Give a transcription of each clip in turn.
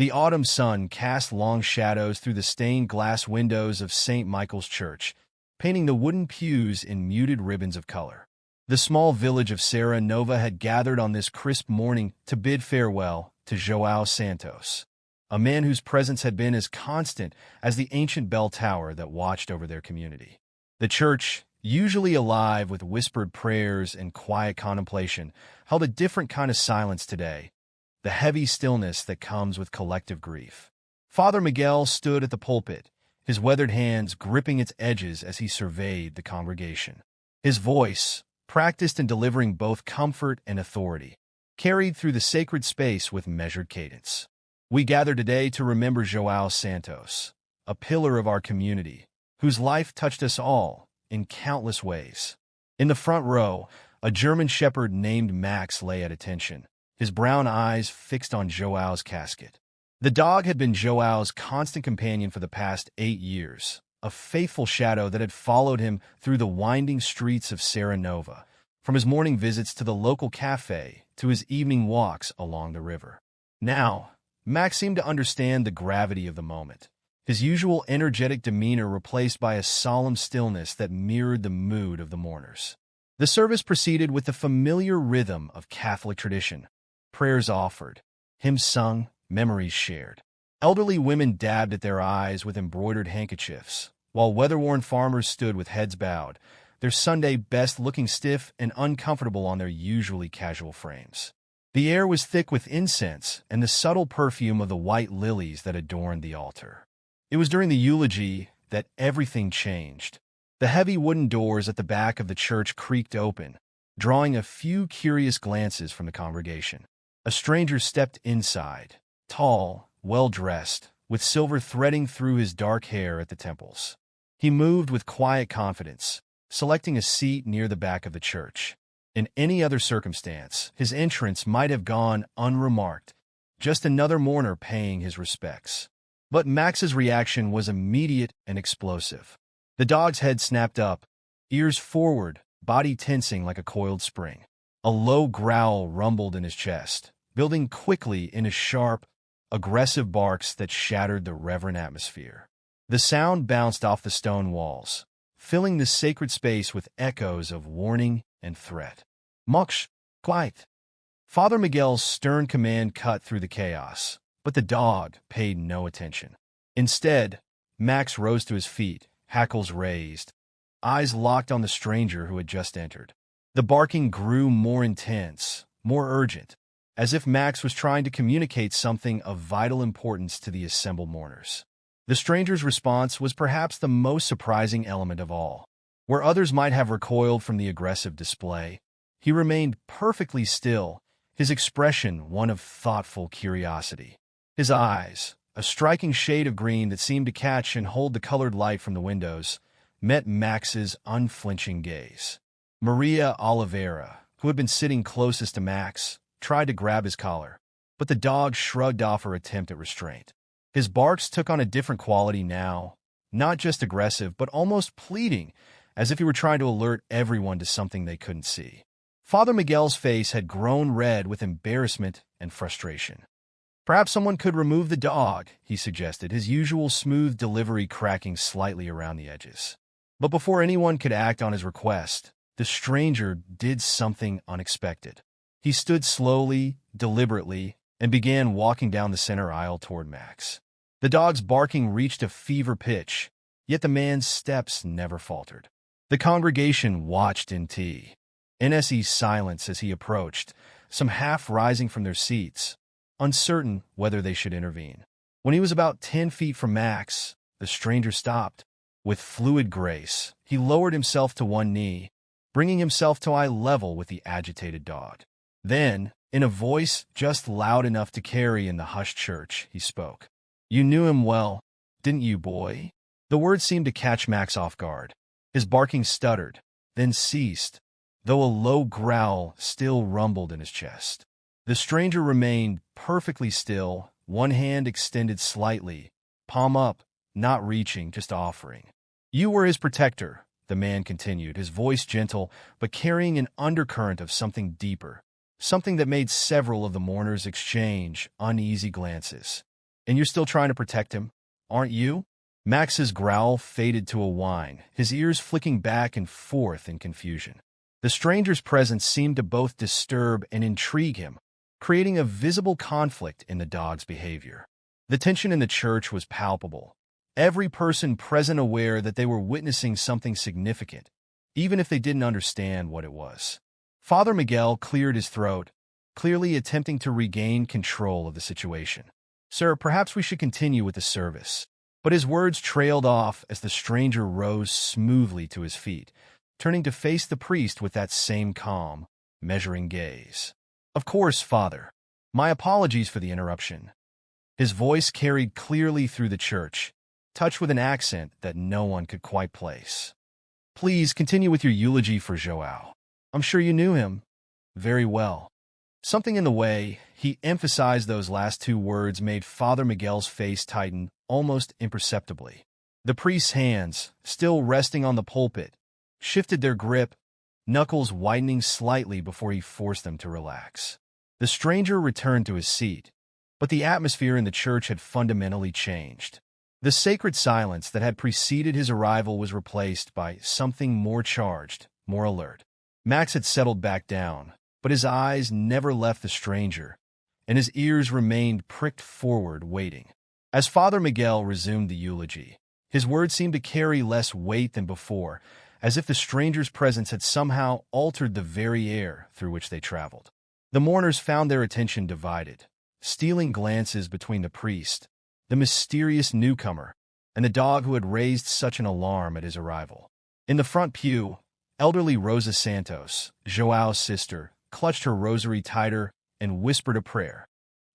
The autumn sun cast long shadows through the stained glass windows of St. Michael's Church, painting the wooden pews in muted ribbons of color. The small village of Serra Nova had gathered on this crisp morning to bid farewell to João Santos, a man whose presence had been as constant as the ancient bell tower that watched over their community. The church, usually alive with whispered prayers and quiet contemplation, held a different kind of silence today, the heavy stillness that comes with collective grief. Father Miguel stood at the pulpit, his weathered hands gripping its edges as he surveyed the congregation. His voice, practiced in delivering both comfort and authority, carried through the sacred space with measured cadence. We gather today to remember João Santos, a pillar of our community, whose life touched us all in countless ways. In the front row, a German shepherd named Max lay at attention, his brown eyes fixed on João's casket. The dog had been João's constant companion for the past 8 years, a faithful shadow that had followed him through the winding streets of Serra Nova, from his morning visits to the local cafe to his evening walks along the river. Now, Max seemed to understand the gravity of the moment, his usual energetic demeanor replaced by a solemn stillness that mirrored the mood of the mourners. The service proceeded with the familiar rhythm of Catholic tradition. Prayers offered, hymns sung, memories shared. Elderly women dabbed at their eyes with embroidered handkerchiefs, while weather-worn farmers stood with heads bowed, their Sunday best looking stiff and uncomfortable on their usually casual frames. The air was thick with incense and the subtle perfume of the white lilies that adorned the altar. It was during the eulogy that everything changed. The heavy wooden doors at the back of the church creaked open, drawing a few curious glances from the congregation. A stranger stepped inside, tall, well-dressed, with silver threading through his dark hair at the temples. He moved with quiet confidence, selecting a seat near the back of the church. In any other circumstance, his entrance might have gone unremarked, just another mourner paying his respects. But Max's reaction was immediate and explosive. The dog's head snapped up, ears forward, body tensing like a coiled spring. A low growl rumbled in his chest, building quickly into sharp, aggressive barks that shattered the reverent atmosphere. The sound bounced off the stone walls, filling the sacred space with echoes of warning and threat. "Mox, quiet!" Father Miguel's stern command cut through the chaos, but the dog paid no attention. Instead, Max rose to his feet, hackles raised, eyes locked on the stranger who had just entered. The barking grew more intense, more urgent, as if Max was trying to communicate something of vital importance to the assembled mourners. The stranger's response was perhaps the most surprising element of all. Where others might have recoiled from the aggressive display, he remained perfectly still, his expression one of thoughtful curiosity. His eyes, a striking shade of green that seemed to catch and hold the colored light from the windows, met Max's unflinching gaze. Maria Oliveira, who had been sitting closest to Max, tried to grab his collar, but the dog shrugged off her attempt at restraint. His barks took on a different quality now, not just aggressive, but almost pleading, as if he were trying to alert everyone to something they couldn't see. Father Miguel's face had grown red with embarrassment and frustration. "Perhaps someone could remove the dog," he suggested, his usual smooth delivery cracking slightly around the edges. But before anyone could act on his request, the stranger did something unexpected. He stood slowly, deliberately, and began walking down the center aisle toward Max. The dog's barking reached a fever pitch, yet the man's steps never faltered. The congregation watched in silence as he approached, some half rising from their seats, uncertain whether they should intervene. When he was about 10 feet from Max, the stranger stopped. With fluid grace, he lowered himself to one knee, bringing himself to eye level with the agitated dog. Then, in a voice just loud enough to carry in the hushed church, he spoke. "You knew him well, didn't you, boy?" The words seemed to catch Max off guard. His barking stuttered, then ceased, though a low growl still rumbled in his chest. The stranger remained perfectly still, one hand extended slightly, palm up, not reaching, just offering. "You were his protector," the man continued, his voice gentle, but carrying an undercurrent of something deeper, something that made several of the mourners exchange uneasy glances. And you're still trying to protect him, aren't you? Max's growl faded to a whine, his ears flicking back and forth in confusion. The stranger's presence seemed to both disturb and intrigue him, creating a visible conflict in the dog's behavior. The tension in the church was palpable, every person present aware that they were witnessing something significant, even if they didn't understand what it was. Father Miguel cleared his throat, clearly attempting to regain control of the situation. "Sir, perhaps we should continue with the service." But his words trailed off as the stranger rose smoothly to his feet, turning to face the priest with that same calm, measuring gaze. "Of course, Father. My apologies for the interruption." His voice carried clearly through the church, touched with an accent that no one could quite place. "Please continue with your eulogy for Joao. I'm sure you knew him very well." Something in the way he emphasized those last two words made Father Miguel's face tighten almost imperceptibly. The priest's hands, still resting on the pulpit, shifted their grip, knuckles widening slightly before he forced them to relax. The stranger returned to his seat, but the atmosphere in the church had fundamentally changed. The sacred silence that had preceded his arrival was replaced by something more charged, more alert. Max had settled back down, but his eyes never left the stranger, and his ears remained pricked forward, waiting. As Father Miguel resumed the eulogy, his words seemed to carry less weight than before, as if the stranger's presence had somehow altered the very air through which they traveled. The mourners found their attention divided, stealing glances between the priest, the mysterious newcomer, and the dog who had raised such an alarm at his arrival. In the front pew, elderly Rosa Santos, Joao's sister, clutched her rosary tighter and whispered a prayer,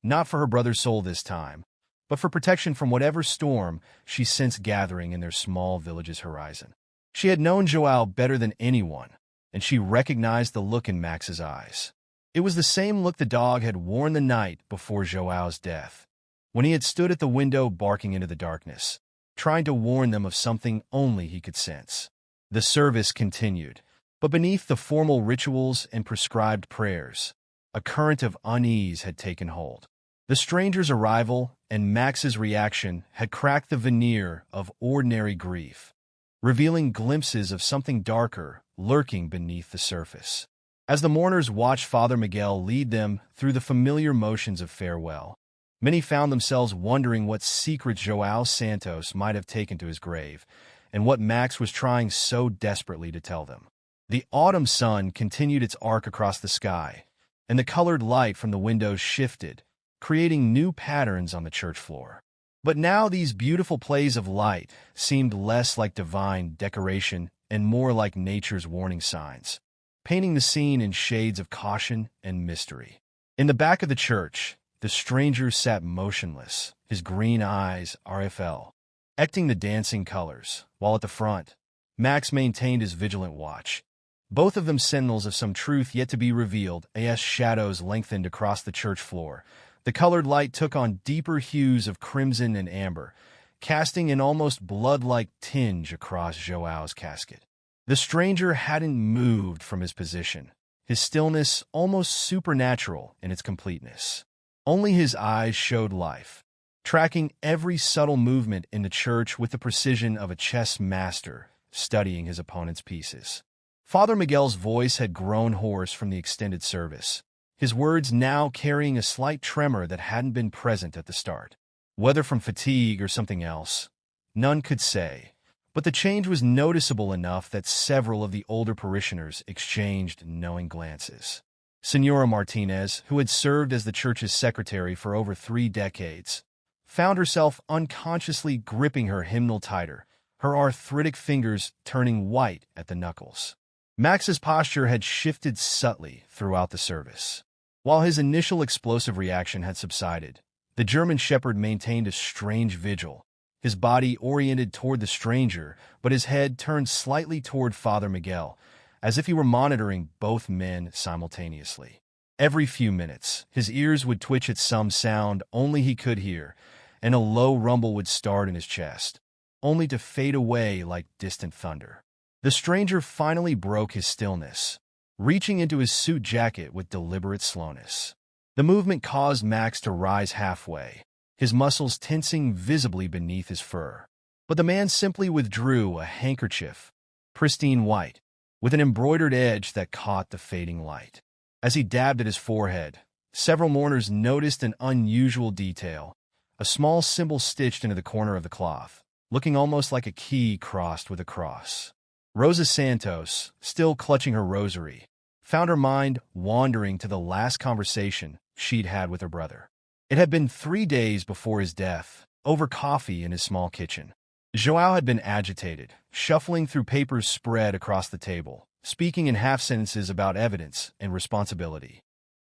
not for her brother's soul this time, but for protection from whatever storm she sensed gathering in their small village's horizon. She had known Joao better than anyone, and she recognized the look in Max's eyes. It was the same look the dog had worn the night before Joao's death, when he had stood at the window barking into the darkness, trying to warn them of something only he could sense. The service continued, but beneath the formal rituals and prescribed prayers, a current of unease had taken hold. The stranger's arrival and Max's reaction had cracked the veneer of ordinary grief, revealing glimpses of something darker lurking beneath the surface. As the mourners watched Father Miguel lead them through the familiar motions of farewell, many found themselves wondering what secrets Joao Santos might have taken to his grave, and what Max was trying so desperately to tell them. The autumn sun continued its arc across the sky, and the colored light from the windows shifted, creating new patterns on the church floor. But now these beautiful plays of light seemed less like divine decoration and more like nature's warning signs, painting the scene in shades of caution and mystery. In the back of the church, the stranger sat motionless, his green eyes RFL, acting the dancing colors, while at the front, Max maintained his vigilant watch, both of them sentinels of some truth yet to be revealed. As shadows lengthened across the church floor, the colored light took on deeper hues of crimson and amber, casting an almost blood-like tinge across Joao's casket. The stranger hadn't moved from his position, his stillness almost supernatural in its completeness. Only his eyes showed life, tracking every subtle movement in the church with the precision of a chess master studying his opponent's pieces. Father Miguel's voice had grown hoarse from the extended service, his words now carrying a slight tremor that hadn't been present at the start. Whether from fatigue or something else, none could say, but the change was noticeable enough that several of the older parishioners exchanged knowing glances. Senora Martinez, who had served as the church's secretary for over 3 decades, found herself unconsciously gripping her hymnal tighter, her arthritic fingers turning white at the knuckles. Max's posture had shifted subtly throughout the service. While his initial explosive reaction had subsided, the German shepherd maintained a strange vigil, his body oriented toward the stranger, but his head turned slightly toward Father Miguel, as if he were monitoring both men simultaneously. Every few minutes, his ears would twitch at some sound only he could hear, and a low rumble would start in his chest, only to fade away like distant thunder. The stranger finally broke his stillness, reaching into his suit jacket with deliberate slowness. The movement caused Max to rise halfway, his muscles tensing visibly beneath his fur. But the man simply withdrew a handkerchief, pristine white, with an embroidered edge that caught the fading light. As he dabbed at his forehead, several mourners noticed an unusual detail, a small symbol stitched into the corner of the cloth, looking almost like a key crossed with a cross. Rosa Santos, still clutching her rosary, found her mind wandering to the last conversation she'd had with her brother. It had been 3 days before his death, over coffee in his small kitchen. João had been agitated, shuffling through papers spread across the table, speaking in half-sentences about evidence and responsibility.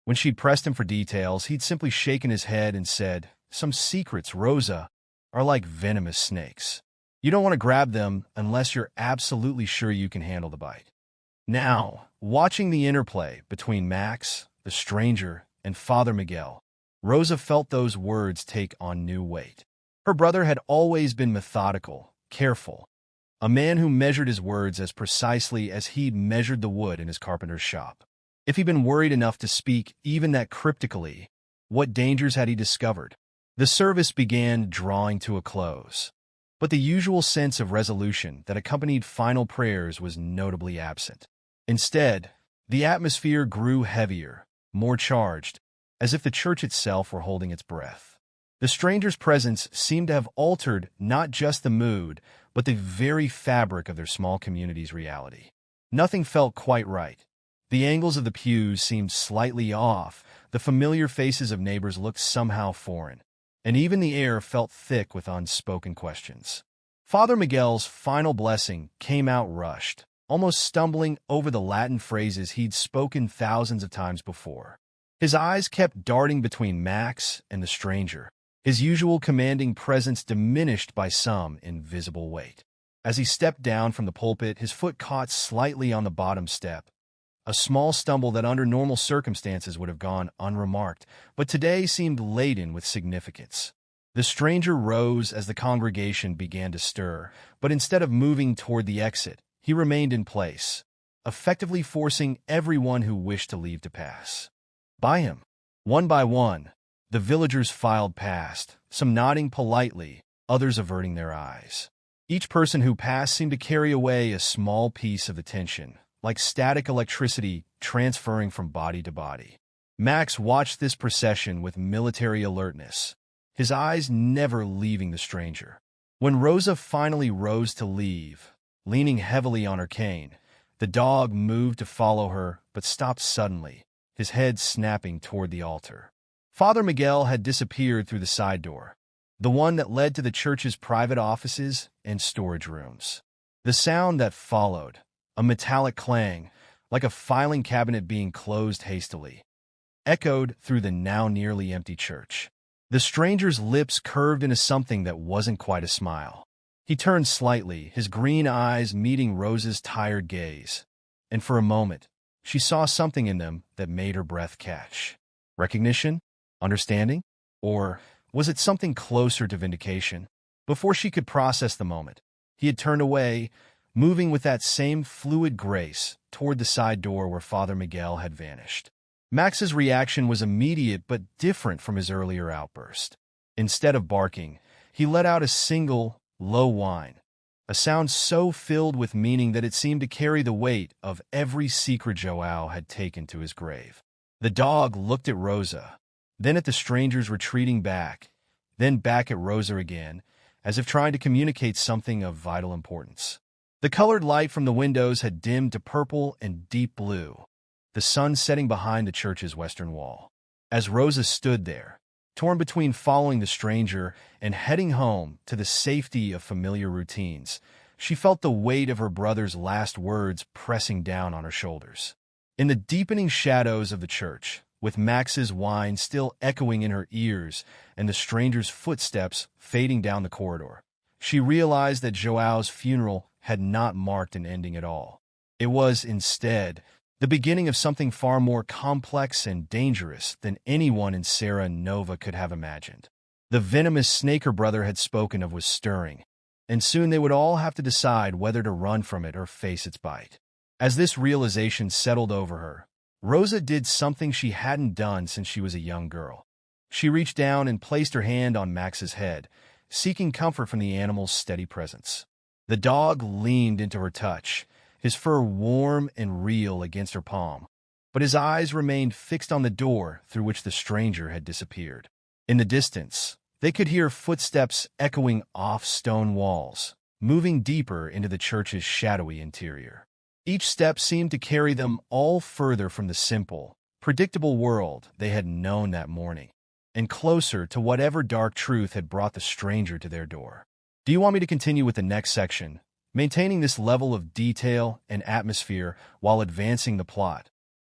When she'd pressed him for details, he'd simply shaken his head and said, "Some secrets, Rosa, are like venomous snakes. You don't want to grab them unless you're absolutely sure you can handle the bite." Now, watching the interplay between Max, the stranger, and Father Miguel, Rosa felt those words take on new weight. Her brother had always been methodical, careful, a man who measured his words as precisely as he'd measured the wood in his carpenter's shop. If he'd been worried enough to speak even that cryptically, what dangers had he discovered? The service began drawing to a close, but the usual sense of resolution that accompanied final prayers was notably absent. Instead, the atmosphere grew heavier, more charged, as if the church itself were holding its breath. The stranger's presence seemed to have altered not just the mood, but the very fabric of their small community's reality. Nothing felt quite right. The angles of the pews seemed slightly off, the familiar faces of neighbors looked somehow foreign, and even the air felt thick with unspoken questions. Father Miguel's final blessing came out rushed, almost stumbling over the Latin phrases he'd spoken thousands of times before. His eyes kept darting between Max and the stranger, his usual commanding presence diminished by some invisible weight. As he stepped down from the pulpit, his foot caught slightly on the bottom step, a small stumble that under normal circumstances would have gone unremarked, but today seemed laden with significance. The stranger rose as the congregation began to stir, but instead of moving toward the exit, he remained in place, effectively forcing everyone who wished to leave to pass by him. One by one, the villagers filed past, some nodding politely, others averting their eyes. Each person who passed seemed to carry away a small piece of the tension, like static electricity transferring from body to body. Max watched this procession with military alertness, his eyes never leaving the stranger. When Rosa finally rose to leave, leaning heavily on her cane, the dog moved to follow her but stopped suddenly, his head snapping toward the altar. Father Miguel had disappeared through the side door, the one that led to the church's private offices and storage rooms. The sound that followed, a metallic clang, like a filing cabinet being closed hastily, echoed through the now nearly empty church. The stranger's lips curved into something that wasn't quite a smile. He turned slightly, his green eyes meeting Rosa's tired gaze, and for a moment, she saw something in them that made her breath catch. Recognition? Understanding? Or was it something closer to vindication? Before she could process the moment, he had turned away, moving with that same fluid grace toward the side door where Father Miguel had vanished. Max's reaction was immediate but different from his earlier outburst. Instead of barking, he let out a single, low whine, a sound so filled with meaning that it seemed to carry the weight of every secret João had taken to his grave. The dog looked at Rosa, then at the strangers retreating back, then back at Rosa again, as if trying to communicate something of vital importance. The colored light from the windows had dimmed to purple and deep blue, the sun setting behind the church's western wall. As Rosa stood there, torn between following the stranger and heading home to the safety of familiar routines, she felt the weight of her brother's last words pressing down on her shoulders. In the deepening shadows of the church, with Max's whine still echoing in her ears and the stranger's footsteps fading down the corridor, she realized that João's funeral had not marked an ending at all. It was, instead, the beginning of something far more complex and dangerous than anyone in Serra Nova could have imagined. The venomous snake her brother had spoken of was stirring, and soon they would all have to decide whether to run from it or face its bite. As this realization settled over her, Rosa did something she hadn't done since she was a young girl. She reached down and placed her hand on Max's head, seeking comfort from the animal's steady presence. The dog leaned into her touch, his fur warm and real against her palm, but his eyes remained fixed on the door through which the stranger had disappeared. In the distance, they could hear footsteps echoing off stone walls, moving deeper into the church's shadowy interior. Each step seemed to carry them all further from the simple, predictable world they had known that morning, and closer to whatever dark truth had brought the stranger to their door. Do you want me to continue with the next section, maintaining this level of detail and atmosphere while advancing the plot?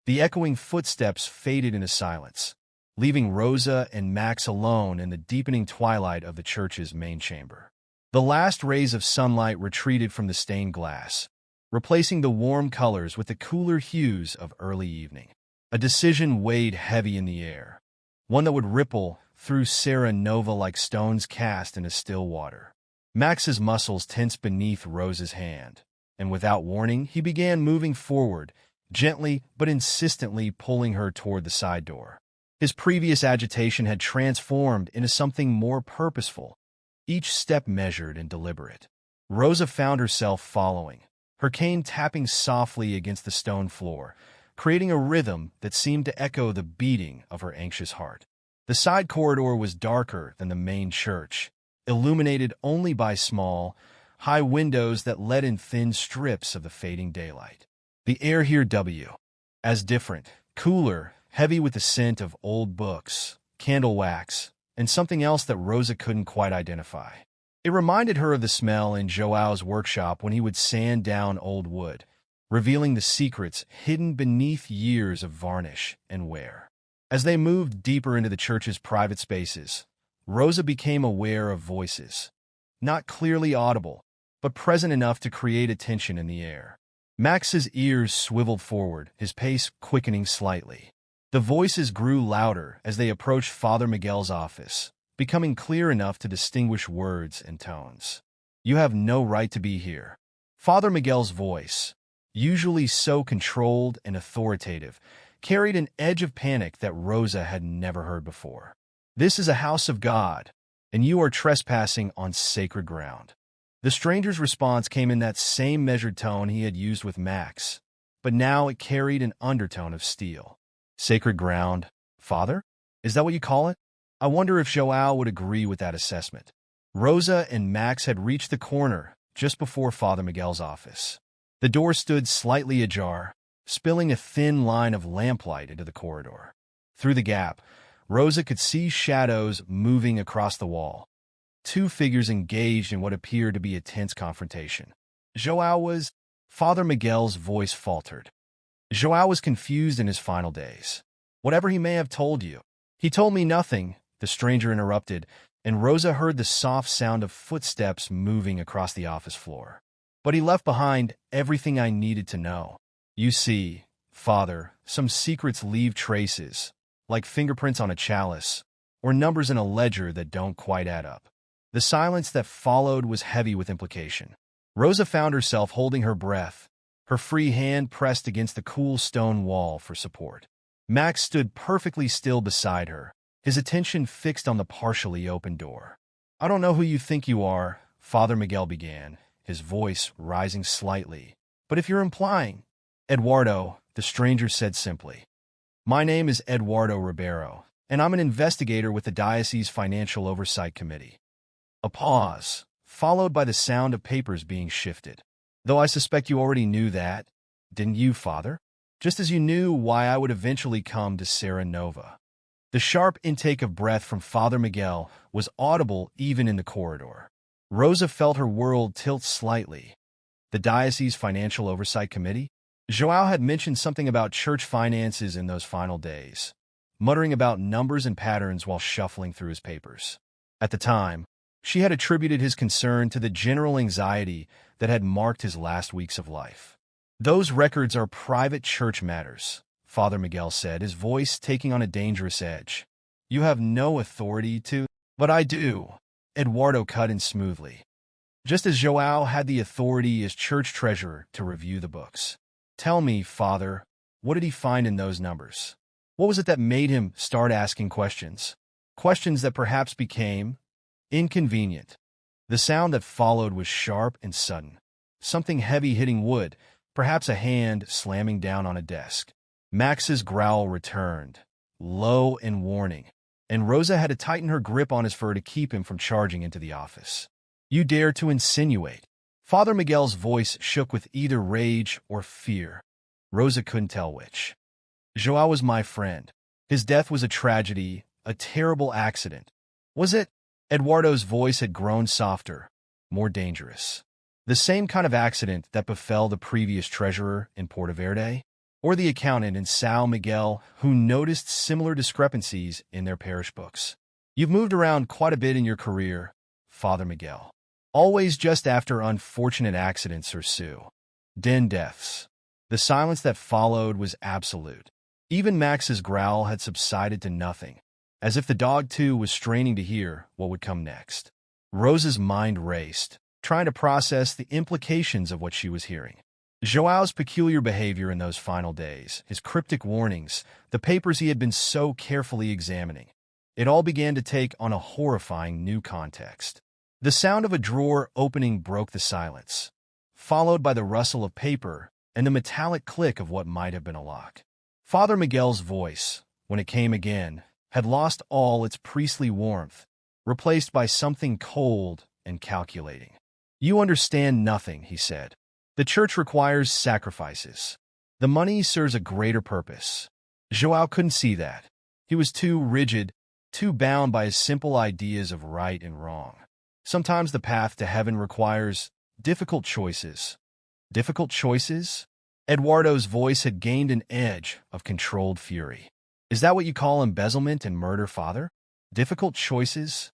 The echoing footsteps faded into silence, leaving Rosa and Max alone in the deepening twilight of the church's main chamber. The last rays of sunlight retreated from the stained glass, replacing the warm colors with the cooler hues of early evening. A decision weighed heavy in the air, one that would ripple through Serra Nova like stones cast into still water. Max's muscles tensed beneath Rosa's hand, and without warning, he began moving forward, gently but insistently pulling her toward the side door. His previous agitation had transformed into something more purposeful, each step measured and deliberate. Rosa found herself following, her cane tapping softly against the stone floor, creating a rhythm that seemed to echo the beating of her anxious heart. The side corridor was darker than the main church, illuminated only by small, high windows that let in thin strips of the fading daylight. The air here as different, cooler, heavy with the scent of old books, candle wax, and something else that Rosa couldn't quite identify. It reminded her of the smell in Joao's workshop when he would sand down old wood, revealing the secrets hidden beneath years of varnish and wear. As they moved deeper into the church's private spaces, Rosa became aware of voices, not clearly audible, but present enough to create a tension in the air. Max's ears swiveled forward, his pace quickening slightly. The voices grew louder as they approached Father Miguel's office, becoming clear enough to distinguish words and tones. "You have no right to be here." Father Miguel's voice, usually so controlled and authoritative, carried an edge of panic that Rosa had never heard before. "This is a house of God, and you are trespassing on sacred ground." The stranger's response came in that same measured tone he had used with Max, but now it carried an undertone of steel. "Sacred ground, Father? Is that what you call it?" I wonder if Joao would agree with that assessment. Rosa and Max had reached the corner just before Father Miguel's office. The door stood slightly ajar, spilling a thin line of lamplight into the corridor. Through the gap, Rosa could see shadows moving across the wall. Two figures engaged in what appeared to be a tense confrontation. Joao was... Father Miguel's voice faltered. Joao was confused in his final days. "Whatever he may have told you." "He told me nothing," the stranger interrupted, and Rosa heard the soft sound of footsteps moving across the office floor. "But he left behind everything I needed to know. You see, Father, some secrets leave traces, like fingerprints on a chalice, or numbers in a ledger that don't quite add up." The silence that followed was heavy with implication. Rosa found herself holding her breath, her free hand pressed against the cool stone wall for support. Max stood perfectly still beside her, his attention fixed on the partially open door. "I don't know who you think you are," Father Miguel began, his voice rising slightly. "But if you're implying—" "Eduardo," the stranger said simply. "My name is Eduardo Ribeiro, and I'm an investigator with the Diocese Financial Oversight Committee." A pause, followed by the sound of papers being shifted. "Though I suspect you already knew that, didn't you, Father? Just as you knew why I would eventually come to Serra Nova." The sharp intake of breath from Father Miguel was audible even in the corridor. Rosa felt her world tilt slightly. The Diocese Financial Oversight Committee? Joao had mentioned something about church finances in those final days, muttering about numbers and patterns while shuffling through his papers. At the time, she had attributed his concern to the general anxiety that had marked his last weeks of life. "Those records are private church matters," Father Miguel said, his voice taking on a dangerous edge. "You have no authority to—" "But I do," Eduardo cut in smoothly. "Just as Joao had the authority as church treasurer to review the books. Tell me, Father, what did he find in those numbers? What was it that made him start asking questions?" Questions that perhaps became inconvenient. The sound that followed was sharp and sudden. Something heavy hitting wood, perhaps a hand slamming down on a desk. Max's growl returned, low and warning, and Rosa had to tighten her grip on his fur to keep him from charging into the office. "You dare to insinuate?" Father Miguel's voice shook with either rage or fear. Rosa couldn't tell which. "Joao was my friend. His death was a tragedy, a terrible accident." "Was it?" Eduardo's voice had grown softer, more dangerous. "The same kind of accident that befell the previous treasurer in Puerto Verde? Or the accountant in São Miguel who noticed similar discrepancies in their parish books? You've moved around quite a bit in your career, Father Miguel. Always just after unfortunate accidents or sudden deaths." The silence that followed was absolute. Even Max's growl had subsided to nothing, as if the dog too was straining to hear what would come next. Rosa's mind raced, trying to process the implications of what she was hearing. Joao's peculiar behavior in those final days, his cryptic warnings, the papers he had been so carefully examining. It all began to take on a horrifying new context. The sound of a drawer opening broke the silence, followed by the rustle of paper and the metallic click of what might have been a lock. Father Miguel's voice, when it came again, had lost all its priestly warmth, replaced by something cold and calculating. "You understand nothing," he said. "The church requires sacrifices. The money serves a greater purpose." Joao couldn't see that. He was too rigid, too bound by his simple ideas of right and wrong. Sometimes the path to heaven requires difficult choices. Difficult choices? Eduardo's voice had gained an edge of controlled fury. "Is that what you call embezzlement and murder, Father? Difficult choices?"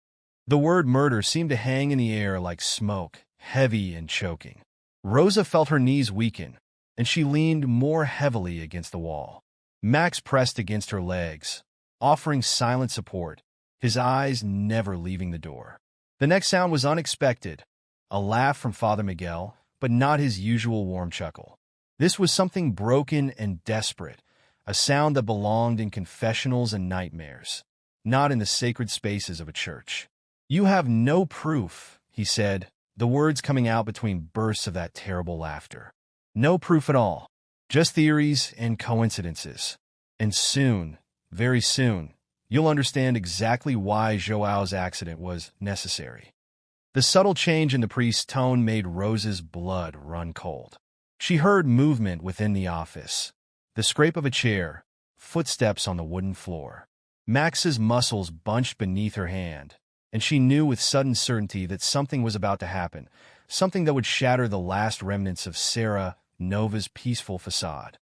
The word murder seemed to hang in the air like smoke, heavy and choking. Rosa felt her knees weaken, and she leaned more heavily against the wall. Max pressed against her legs, offering silent support, his eyes never leaving the door. The next sound was unexpected, a laugh from Father Miguel, but not his usual warm chuckle. This was something broken and desperate, a sound that belonged in confessionals and nightmares, not in the sacred spaces of a church. "You have no proof," he said, the words coming out between bursts of that terrible laughter. "No proof at all, just theories and coincidences. And soon, very soon, you'll understand exactly why Joao's accident was necessary." The subtle change in the priest's tone made Rosa's blood run cold. She heard movement within the office, the scrape of a chair, footsteps on the wooden floor. Max's muscles bunched beneath her hand, and she knew with sudden certainty that something was about to happen, something that would shatter the last remnants of Sarah Nova's peaceful facade.